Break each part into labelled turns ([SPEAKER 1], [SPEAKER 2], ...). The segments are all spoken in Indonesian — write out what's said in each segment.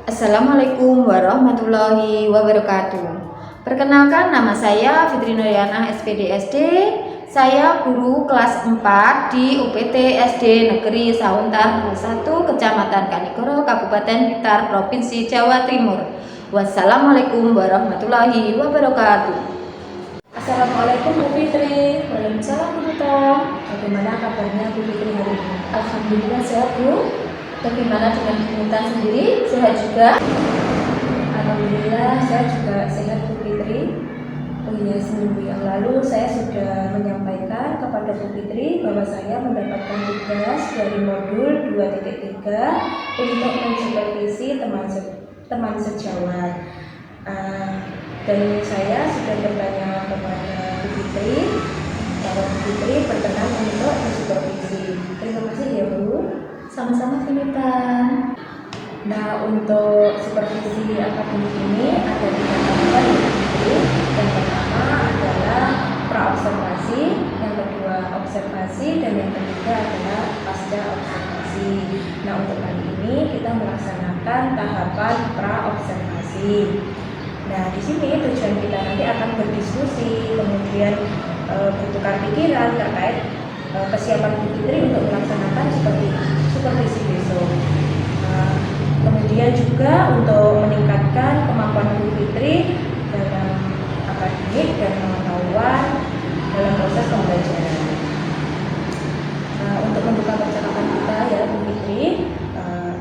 [SPEAKER 1] Assalamualaikum warahmatullahi wabarakatuh. Perkenalkan, nama saya Fitri Nuriana SPD SD. Saya guru kelas 4 di UPT SD Negeri Sauntar 1 Kecamatan Kanigoro, Kabupaten Blitar, Provinsi Jawa Timur. Wassalamualaikum warahmatullahi wabarakatuh.
[SPEAKER 2] Assalamualaikum Bu Fitri.
[SPEAKER 1] Waalaikumsalam Bu Tita.
[SPEAKER 2] Bagaimana kabarnya Bu Fitri hari ini?
[SPEAKER 1] Alhamdulillah sehat Bu. Bagaimana dengan Bu Tita sendiri? Sehat juga?
[SPEAKER 2] Alhamdulillah saya juga sehat Bu Fitri. Oh iya, seminggu yang lalu saya sudah menyampaikan kepada Bu Fitri bahwa saya mendapatkan tugas dari modul 2.3 untuk mensupervisi teman sejawat. Dan saya sudah bertanya kepada Bu Fitri kalau Bu Fitri berkenan untuk mensupervisi. Terima kasih ya Bu.
[SPEAKER 1] Sama-sama Bu Tita.
[SPEAKER 2] Nah, untuk supervisi akademik ini ada 3 tahapan ya Bu Fitri. Yang pertama adalah pra-observasi, yang kedua observasi, dan yang ketiga adalah pasca observasi. Nah, untuk kali ini kita melaksanakan tahapan pra-observasi. Nah, di sini tujuan kita nanti akan berdiskusi, kemudian bertukar pikiran terkait kesiapan Bu Fitri untuk melaksanakan supervisi besok. Kemudian juga untuk meningkatkan kemampuan Bu Fitri dalam akademik dan pengetahuan dalam proses pembelajaran. Untuk membuka percakapan kita ya Bu Fitri,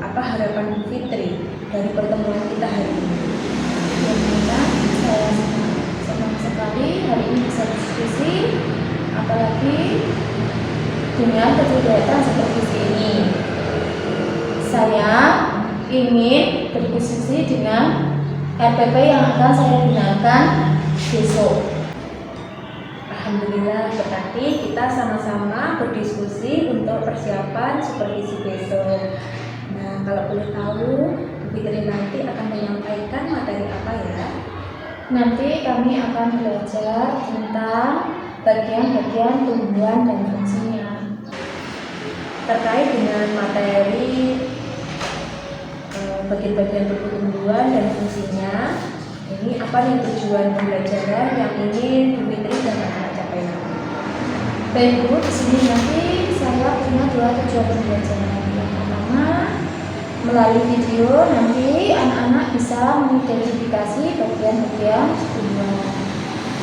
[SPEAKER 2] apa harapan Bu Fitri dari pertemuan kita hari ini?
[SPEAKER 1] Alhamdulillah, saya senang sekali hari ini bisa diskusi, apalagi dengan kegiatan seperti ini. Saya ingin berdiskusi dengan RPP yang akan saya gunakan besok.
[SPEAKER 2] Alhamdulillah, berarti kita sama-sama berdiskusi untuk persiapan supervisi besok. Nah, kalau boleh tahu, Bu Fitri nanti akan menyampaikan materi apa ya?
[SPEAKER 1] Nanti kami akan belajar tentang bagian-bagian tumbuhan dan fungsinya.
[SPEAKER 2] Terkait dengan materi bagian-bagian tubuh tumbuhan dan fungsinya, ini apa nih tujuan pembelajaran yang ingin Bu Fitri dan anak-anak capai nanti?
[SPEAKER 1] Baik Bu, di sini nanti saya punya 2 tujuan pembelajaran. Yang pertama, melalui video nanti anak-anak bisa mengidentifikasi bagian-bagian tumbuhan.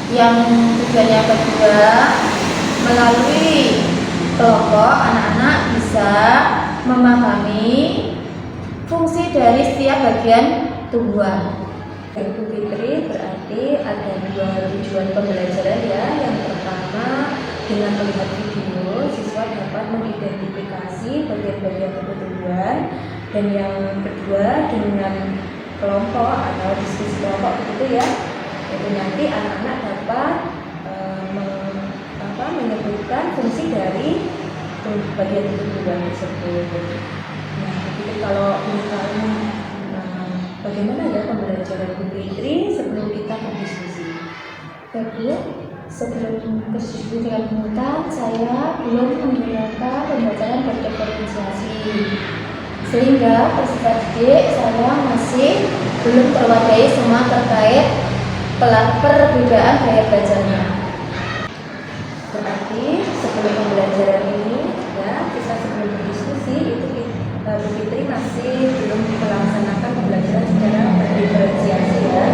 [SPEAKER 1] Yang tujuan yang kedua, melalui kelompok anak-anak bisa memahami fungsi dari setiap bagian tumbuhan.
[SPEAKER 2] Bu Fitri, berarti ada 2 tujuan pembelajaran ya. Yang pertama, dengan melihat video, siswa dapat mengidentifikasi bagian-bagian tubuh tumbuhan. Dan yang kedua, dengan kelompok atau diskusi kelompok begitu ya. Jadi nanti anak-anak dapat menyebutkan fungsi dari bagian tubuh tumbuhan tersebut. Nah, jadi kalau ingin tahu bagaimana ya pembelajaran Bu Fitri sebelum kita berdiskusi?
[SPEAKER 1] Baik Bu, sebelum berdiskusi dengan Bu Tita, saya belum menggunakan pembelajaran berdiferensiasi, sehingga peserta didik saya masih belum terwadai semua terkait perbedaan gaya belajarnya.
[SPEAKER 2] Berarti sebelum pembelajaran ini ya, kita sebelum berdiskusi itu Bu Fitri masih belum melaksanakan pembelajaran secara berdiferensiasi ya.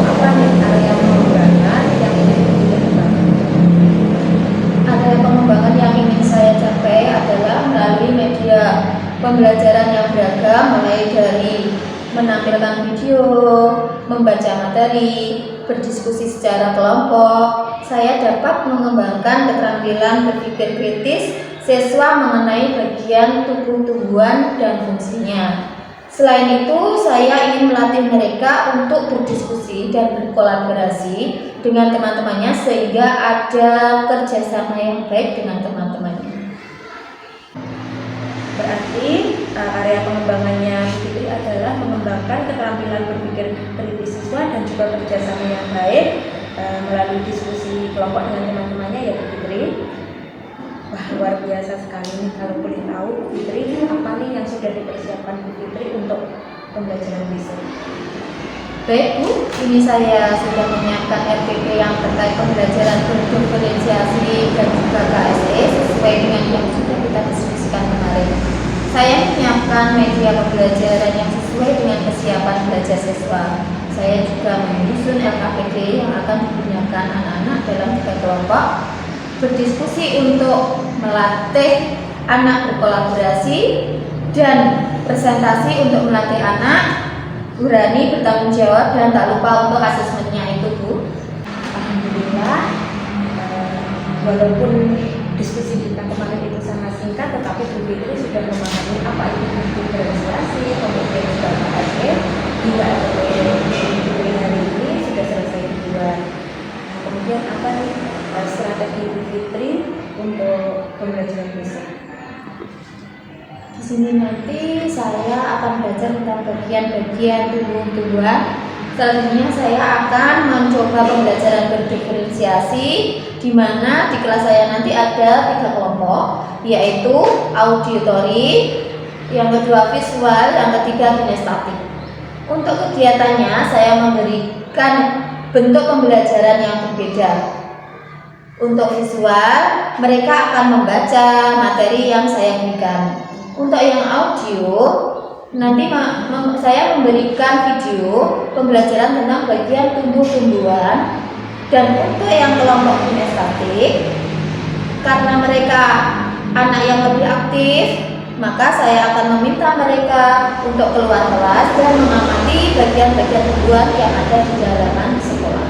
[SPEAKER 2] Apa nih area pengembangan yang ingin Bu Fitri kembangkan?
[SPEAKER 1] Area pengembangan yang ingin saya capai adalah melalui media pembelajaran yang beragam, mulai dari menampilkan video, membaca materi, berdiskusi secara kelompok. Saya dapat mengembangkan keterampilan berpikir kritis siswa mengenai bagian tubuh tumbuhan dan fungsinya. Selain itu, saya ingin melatih mereka untuk berdiskusi dan berkolaborasi dengan teman-temannya sehingga ada kerjasama yang baik dengan teman-temannya.
[SPEAKER 2] Berarti area pengembangannya Bu Fitri adalah mengembangkan keterampilan berpikir kritis siswa dan juga kerjasama yang baik melalui diskusi kelompok dengan teman-temannya ya Bu Fitri. Wah, luar biasa sekali nih. Kalau boleh tahu Bu Fitri, apa nih yang sudah dipersiapkan Bu Fitri untuk pembelajaran besok.
[SPEAKER 1] Baik Bu, ini saya sudah menyiapkan RPP yang terkait pembelajaran berdiferensiasi dan juga KSE sesuai dengan yang sudah kita diskusikan kemarin. Saya menyiapkan media pembelajaran yang sesuai dengan kesiapan belajar siswa. Saya juga menyusun LKPD yang akan digunakan anak-anak dalam 3 kelompok, berdiskusi untuk melatih anak berkolaborasi, dan presentasi untuk melatih anak berani bertanggung jawab, dan tak lupa untuk asesmennya itu Bu.
[SPEAKER 2] Alhamdulillah, walaupun diskusi kita kemarin itu sangat singkat, tetapi Bu Fitri sudah memahami apa itu diferensiasi, kemudian juga KSE, hingga RPP hari ini sudah selesai dibuat. Nah, kemudian apa nih strategi Bu Fitri untuk pembelajaran besok?
[SPEAKER 1] Di sini nanti saya akan belajar tentang bagian-bagian tumbuh-tumbuhan. Selanjutnya saya akan mencoba pembelajaran berdiferensiasi, di mana di kelas saya nanti ada 3 kelompok, yaitu auditory, yang kedua visual, yang ketiga kinestetik. Untuk kegiatannya saya memberikan bentuk pembelajaran yang berbeda. Untuk visual, mereka akan membaca materi yang saya berikan. Untuk yang audio, nanti saya memberikan video pembelajaran tentang bagian tumbuh-tumbuhan. Dan untuk yang kelompok kinestetik, karena mereka anak yang lebih aktif, maka saya akan meminta mereka untuk keluar kelas dan mengamati bagian-bagian tumbuhan yang ada di halaman sekolah.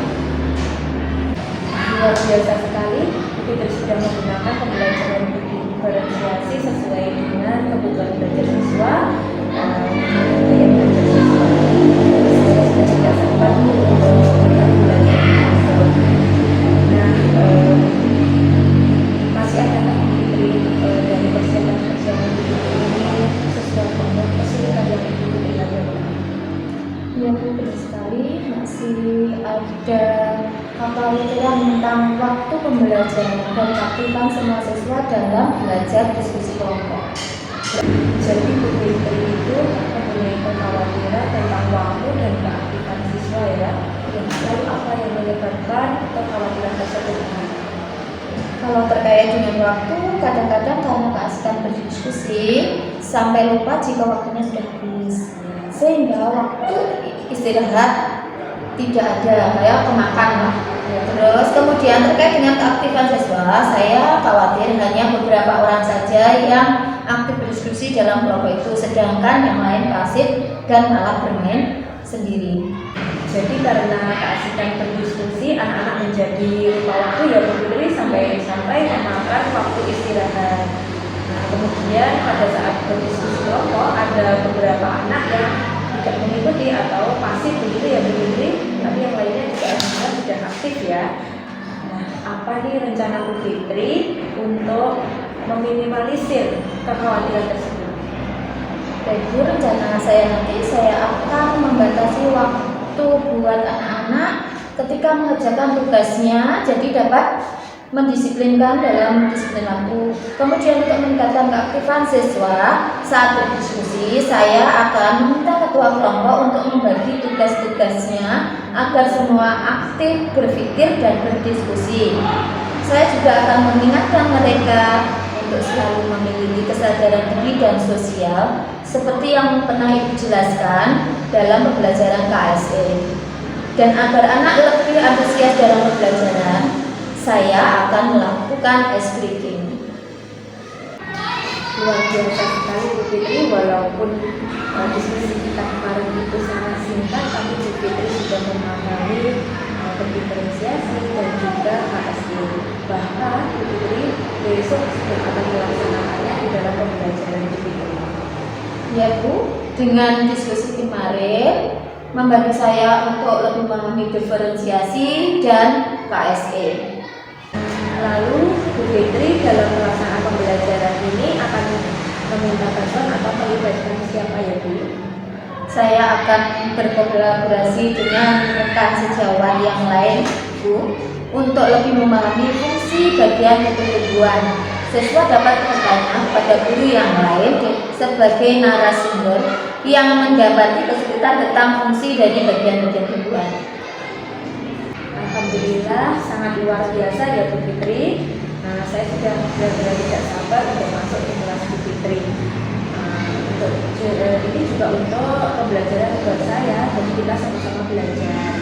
[SPEAKER 2] Luar biasa sekali, kita sudah menggunakan pembelajaran diferensiasi sesuai dengan kebutuhan belajar siswa, gaya belajar siswa. Saya sudah tidak sabar untuk belajar besok. Nah, masih adakah Bu Fitri dari persiapan ini sesuatu untuk kesulitan yang Ibu Fitri hadapi?
[SPEAKER 1] Ya Bu, betul sekali, masih ada kekhawatiran tentang waktu pembelajaran dan aktifkan semua siswa dalam belajar diskusi kelompok.
[SPEAKER 2] Jadi Bu Fitri itu mempunyai kekhawatiran tentang waktu dan keaktifan siswa ya. Lalu apa yang menyebabkan kekhawatiran tersebut?
[SPEAKER 1] Kalau terkait dengan waktu, kadang-kadang karena keasikan berdiskusi sampai lupa jika waktunya sudah habis, sehingga waktu istirahat tidak ada, kayak kemakan lah. Terus kemudian terkait dengan keaktifan siswa, saya khawatir hanya beberapa orang saja yang aktif berdiskusi dalam kelompok itu, sedangkan yang lain pasif dan malah bermain sendiri.
[SPEAKER 2] Jadi karena keasikan berdiskusi, anak-anak menjadi lupa waktu ya Bu Fitri, sampai memakan waktu istirahat. Nah, kemudian pada saat berdiskusi kelompok ada beberapa anak yang tidak mengikuti atau pasif begitu ya Bu Fitri, tapi yang lainnya juga alhamdulillah sudah aktif ya. Nah, apa nih rencana Bu Fitri untuk meminimalisir kekhawatiran tersebut?
[SPEAKER 1] Baik Bu, rencana saya nanti saya akan membatasi waktu buat anak-anak ketika mengerjakan tugasnya, jadi dapat mendisiplinkan dalam disiplin waktu. Kemudian untuk meningkatkan keaktifan siswa saat berdiskusi, saya akan meminta ketua kelompok untuk membagi tugas-tugasnya agar semua aktif berpikir dan berdiskusi. Saya juga akan mengingatkan mereka untuk selalu memiliki kesadaran diri dan sosial seperti yang pernah Ibu jelaskan dalam pembelajaran KSE. Dan agar anak lebih antusias dalam pembelajaran, saya akan melakukan ice breaking.
[SPEAKER 2] Luar biasa sekali Bu Fitri, walaupun diskusi kita kemarin itu sangat singkat, tapi Bu Fitri sudah memahami berdiferensiasi dan juga KSE. Bahkan Bu Fitri besok sudah akan melaksanakannya di dalam pembelajaran Bu Fitri.
[SPEAKER 1] Ya Bu, dengan diskusi kemarin membantu saya untuk lebih memahami diferensiasi dan KSE.
[SPEAKER 2] Lalu Bu Fitri dalam pelaksanaan pembelajaran ini akan meminta bantuan atau melibatkan siapa ya Bu?
[SPEAKER 1] Saya akan berkolaborasi dengan rekan sejawat yang lain Bu, untuk lebih memahami fungsi bagian ketubuhan. Siswa dapat bertanya pada guru yang lain sebagai narasumber yang mendapati kesulitan tentang fungsi dari bagian-bagian tumbuhan.
[SPEAKER 2] Alhamdulillah sangat luar biasa ya Bu Fitri. Nah, saya sudah benar-benar tidak sabar untuk masuk ke kelas Bu Fitri. Ini juga untuk pembelajaran buat saya, jadi kita sama-sama belajar.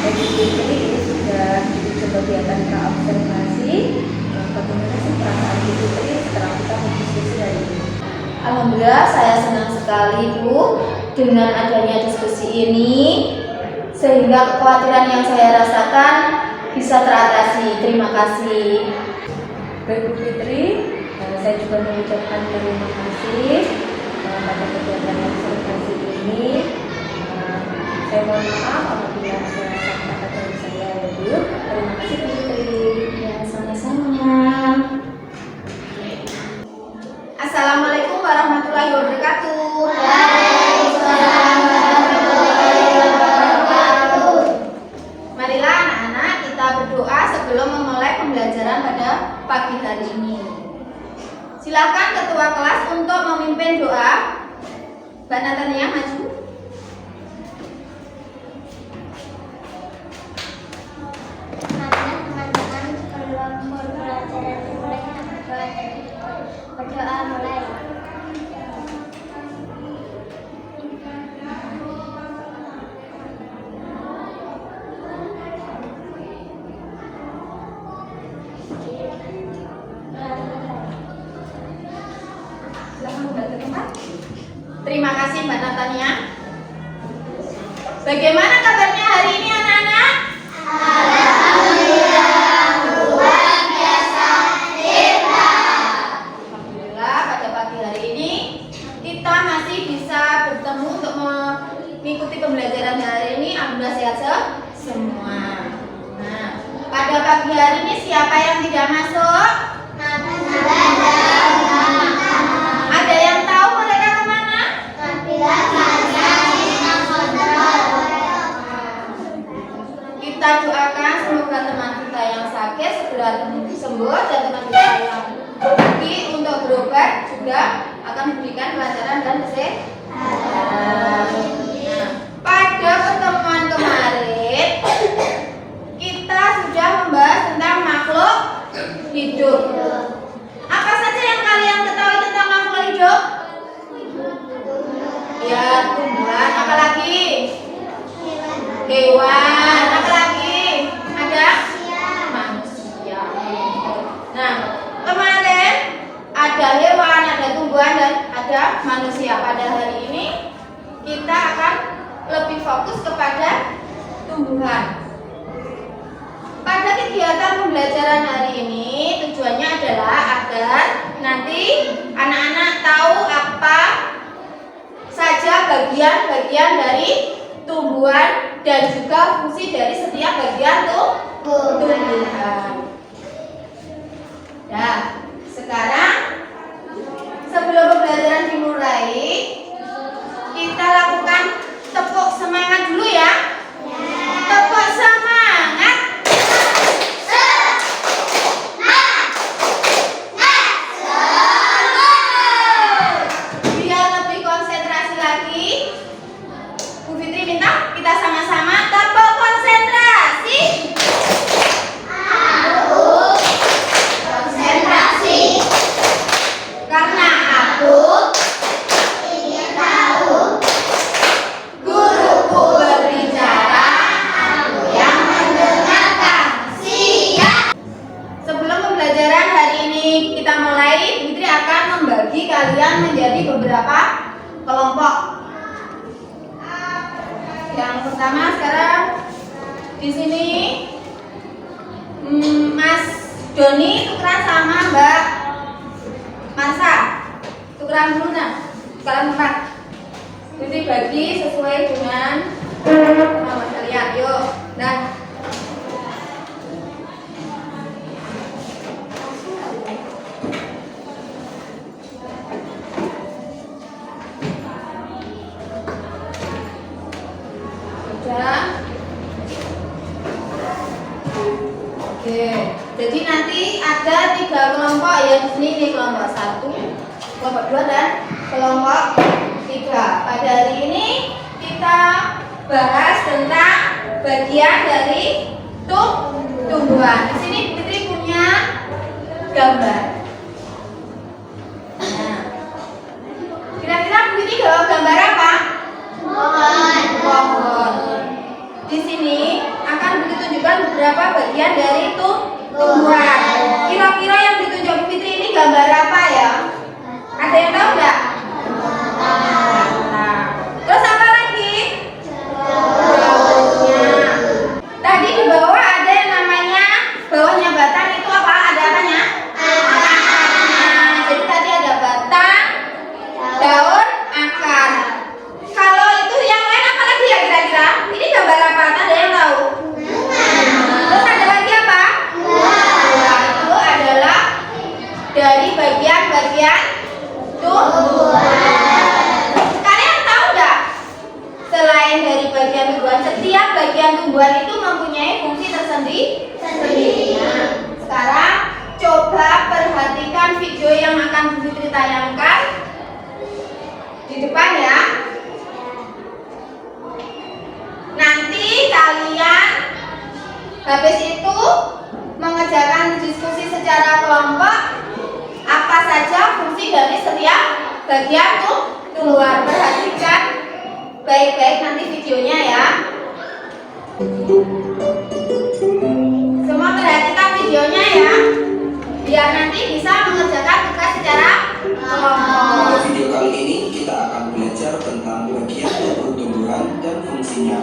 [SPEAKER 2] Bu Fitri ini sudah ikut kegiatan praobservasi. Bagaimana sih perasaan Bu Fitri setelah kita berdiskusi hari ini?
[SPEAKER 1] Alhamdulillah saya senang sekali Bu dengan adanya diskusi ini, sehingga kekhawatiran yang saya rasakan bisa teratasi. Terima kasih.
[SPEAKER 2] Baik Bu Fitri, saya juga mengucapkan terima kasih pada kegiatan observasi ini. Saya mohon maaf apabila ada kata-kata dari saya ya Bu. Terima kasih Bu Fitri.
[SPEAKER 1] Ya, sama-sama. Assalamualaikum warahmatullahi wabarakatuh. Waalaikumsalam warahmatullahi wabarakatuh. Marilah anak-anak kita berdoa sebelum memulai pembelajaran pada pagi hari ini. Silakan ketua kelas untuk memimpin doa. Mbak Natania maju.
[SPEAKER 3] Teman-teman sebelum pembelajaran dimulai berdoa mulai.
[SPEAKER 1] Silakan kembali ke tempat. Terima kasih Mbak Natania. Bagaimana kabarnya hari ini anak-anak? Alhamdulillah pada pagi hari ini kita masih bisa bertemu untuk mengikuti pembelajaran hari ini. Alhamdulillah sehat semua. Nah, pada pagi hari ini siapa yang tidak masuk? Ada yang tahu mereka kemana? Kita doakan semoga teman kita yang sakit segera sembuh dan teman kita yang pergi untuk berobat juga akan diberikan pelajaran dan kesehatan. Nah, pada pertemuan kemarin kita sudah membahas tentang makhluk hidup. Apa saja yang kalian ketahui tentang makhluk hidup? Ya, tumbuhan, apalagi? Hewan, apalagi? Ada? Manusia. Nah, kemarin ada hewan, ada tumbuhan, dan ada manusia. Pada hari ini kita akan lebih fokus kepada tumbuhan. Pada kegiatan pembelajaran hari ini tujuannya adalah agar nanti anak-anak tahu apa saja bagian-bagian dari tumbuhan dan juga fungsi dari setiap bagian tumbuhan. Nah, sekarang sebelum pembelajaran dimulai, kita lakukan tepuk semangat dulu ya. Tepuk semangat. Biar lebih konsentrasi lagi, Bu Fitri minta kita sama-sama tepuk konsentrasi. Konsentrasi. Karena aku ingin tahu. Guruku berbicara, aku yang mendengarkan. Siap. Sebelum pembelajaran hari ini kita mulai, Fitri akan membagi kalian menjadi beberapa kelompok. Yang pertama sekarang di sini Mas Doni tukeran sama Mbak Marsa. Tukeran dulu nah. Sekarang tempat. Jadi bagi sesuai dengan nama kalian. Yuk. Nah. Sudah. Oke. Jadi nanti ada 3 kelompok ya. yang di sini ini kelompok 1, kelompok 2 dan kelompok 3. Pada hari ini kita bahas tentang bagian dari tumbuhan. Di sini Fitri punya gambar. Nah, kira-kira Fitri gambar apa? Pohon. Di sini akan ditunjukkan beberapa bagian dari tumbuhan. Kira-kira yang ditunjuk Fitri ini gambar apa ya? Ada yang tahu nggak? Terus apa lagi? Daunnya. Tadi di bawah ada yang namanya bawahnya batang itu apa? Ada apanya? Jadi tadi ada batang, daun, akar. Kalau itu yang lain apa lagi ya kira-kira? Ini gambar apa? Ada yang tahu? Terus ada lagi apa? Buah. Itu adalah dari bagian-bagian tumbuhan. Kalian tahu nggak? Selain dari bagian tumbuhan, setiap bagian tumbuhan itu mempunyai fungsi tersendiri. Nah, sekarang coba perhatikan video yang akan Fitri tayangkan di depan ya. Nanti kalian habis itu mengerjakan diskusi secara kelompok apa saja fungsi dari setiap bagian tumbuhan. Perhatikan baik-baik nanti videonya ya. Semua perhatikan videonya ya, biar nanti bisa mengerjakan tugas secara kelompok.
[SPEAKER 4] Pada video kali ini kita akan belajar tentang bagian tubuh tumbuhan dan fungsinya.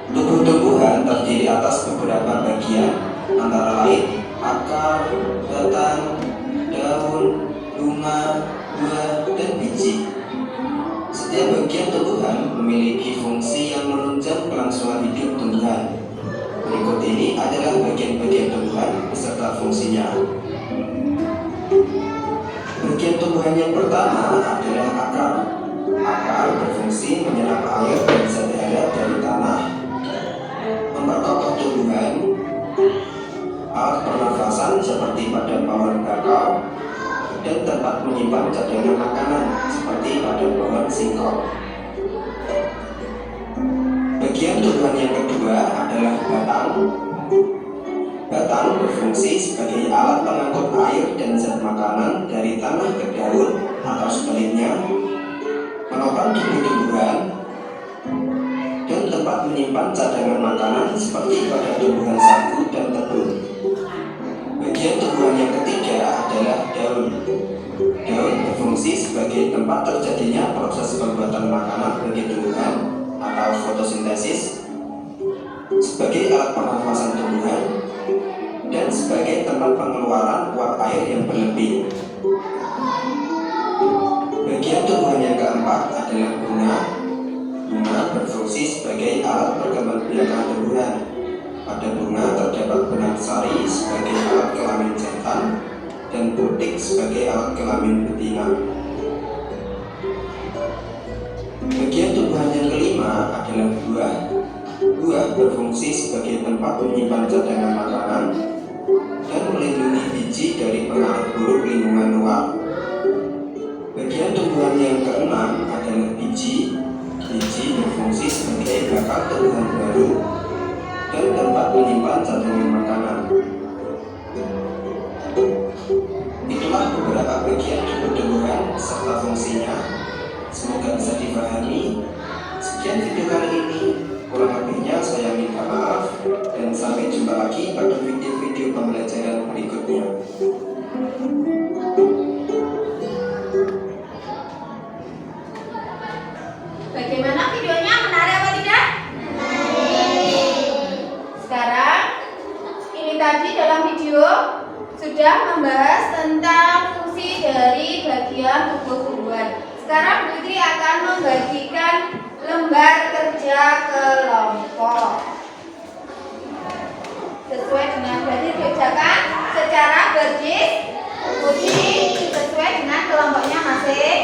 [SPEAKER 4] Tubuh tumbuhan terdiri atas beberapa bagian, antara lain akar, batang, daun, bunga, buah, dan biji. Setiap bagian tumbuhan memiliki fungsi yang menunjang kelangsungan hidup tumbuhan. Berikut ini adalah bagian-bagian tumbuhan beserta fungsinya. Bagian tumbuhan yang pertama adalah akar. Akar berfungsi menyerap air dan zat hara dari tanah, memperkokoh tumbuhan, alat pernafasan seperti pada pohon kakao, dan tempat menyimpan cadangan makanan seperti pada pohon singkong. Bagian tumbuhan yang kedua adalah batang. Batang berfungsi sebagai alat pengangkut air dan zat makanan dari tanah ke daun atau sebaliknya, menopang tumbuh-tumbuhan, dan tempat menyimpan cadangan makanan seperti pada tumbuhan sagu dan tebu. Bagian tumbuhan yang ketiga adalah daun. Daun berfungsi sebagai tempat terjadinya proses pembuatan makanan bagi tumbuhan atau fotosintesis, sebagai alat pernafasan tumbuhan, dan sebagai tempat pengeluaran uap air yang berlebih. Bagian tumbuhan yang keempat adalah bunga. Bunga berfungsi sebagai alat perkembangbiakan tumbuhan. Pada bunga terdapat benang sari sebagai alat kelamin jantan dan butik sebagai alat kelamin betina. Bagian tumbuhan yang kelima adalah buah. Buah berfungsi sebagai tempat menyimpan cadangan makanan dan melindungi biji dari pengaruh buruk lingkungan luar. Bagian tumbuhan yang keenam adalah biji. Biji berfungsi sebagai bakal tumbuhan baru dan tempat menyimpan cadangan makanan. Itulah beberapa bagian tubuh tumbuhan serta fungsinya. Semoga bisa dipahami. Sekian video kali ini. Kurang lebihnya saya minta maaf dan sampai jumpa lagi pada video-video pembelajaran berikutnya.
[SPEAKER 1] Bagaimana videonya? Menarik apa tidak? Sekarang ini tadi dalam video sudah membahas tentang fungsi dari bagian tubuh tumbuhan. Sekarang Fitri akan membagikan lembar kerja kelompok sesuai dengan yang dikerjakan secara berdiskusi sesuai dengan kelompoknya masing.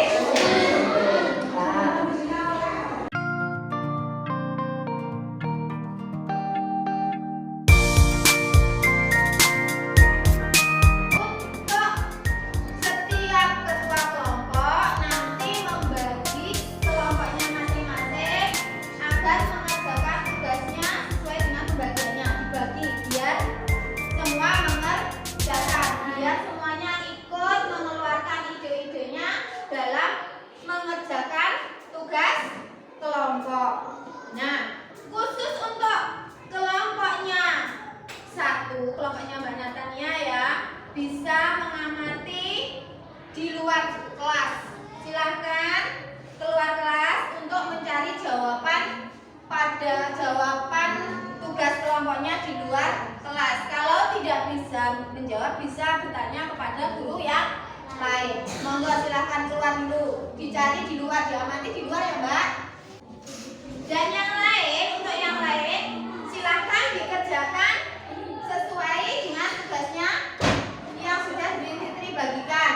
[SPEAKER 1] Kelompoknya Mbak Natania ya, bisa mengamati di luar kelas. Silahkan keluar kelas untuk mencari jawaban pada jawaban tugas kelompoknya di luar kelas. Kalau tidak bisa menjawab, bisa bertanya kepada guru yang lain. Monggo silahkan keluar dulu, dicari di luar, diamati di luar ya Mbak. Dan yang lain, untuk yang lain silahkan dikerjakan sesuai dengan tugasnya yang sudah Bu Fitri bagikan.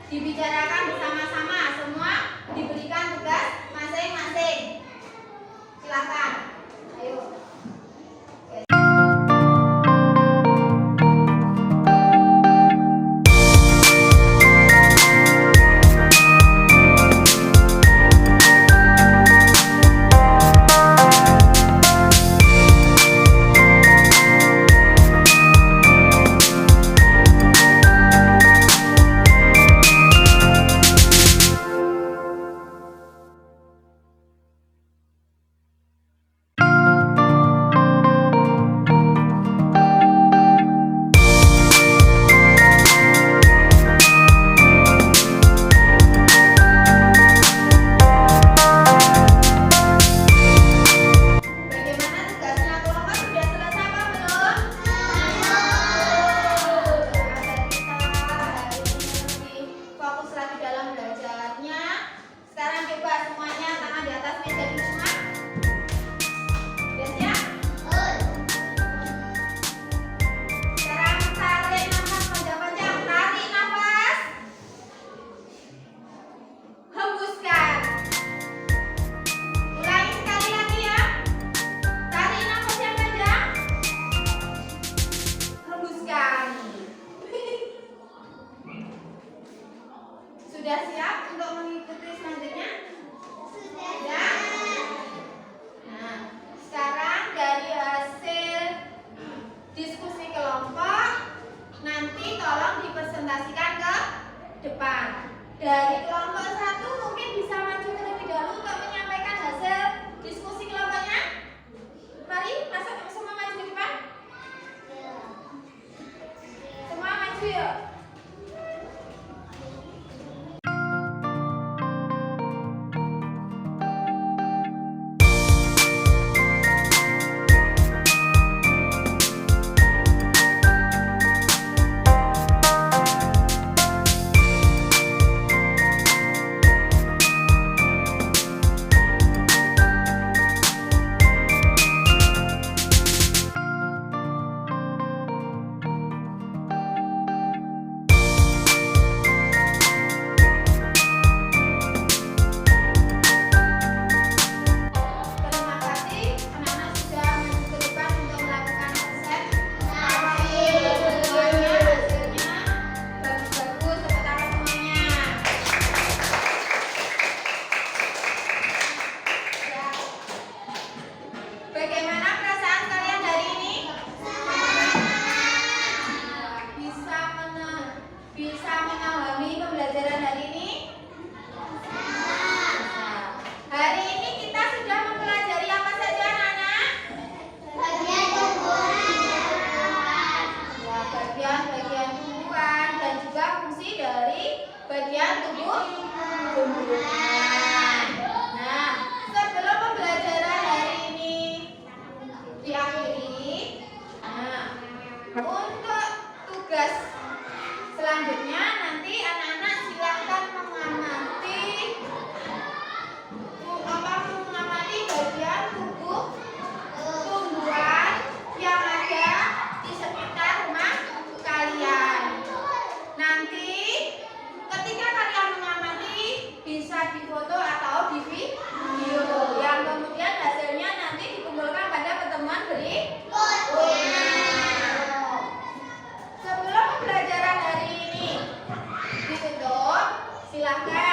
[SPEAKER 1] Dibicarakan bersama-sama, semua diberikan tugas masing-masing. Silakan. Ayo. Sudah siap untuk mengikuti selanjutnya? Sudah. Nah, sekarang dari hasil diskusi kelompok nanti tolong dipresentasikan ke depan. Dari kelompok 1 mungkin bisa maju terlebih dahulu untuk menyampaikan hasil diskusi kelompoknya. Mari, masuk semua maju ke depan. Semua maju yuk. Selanjutnya nanti anak-anak silakan mengamati bagian tubuh tumbuhan yang ada di sekitar rumah Silahkan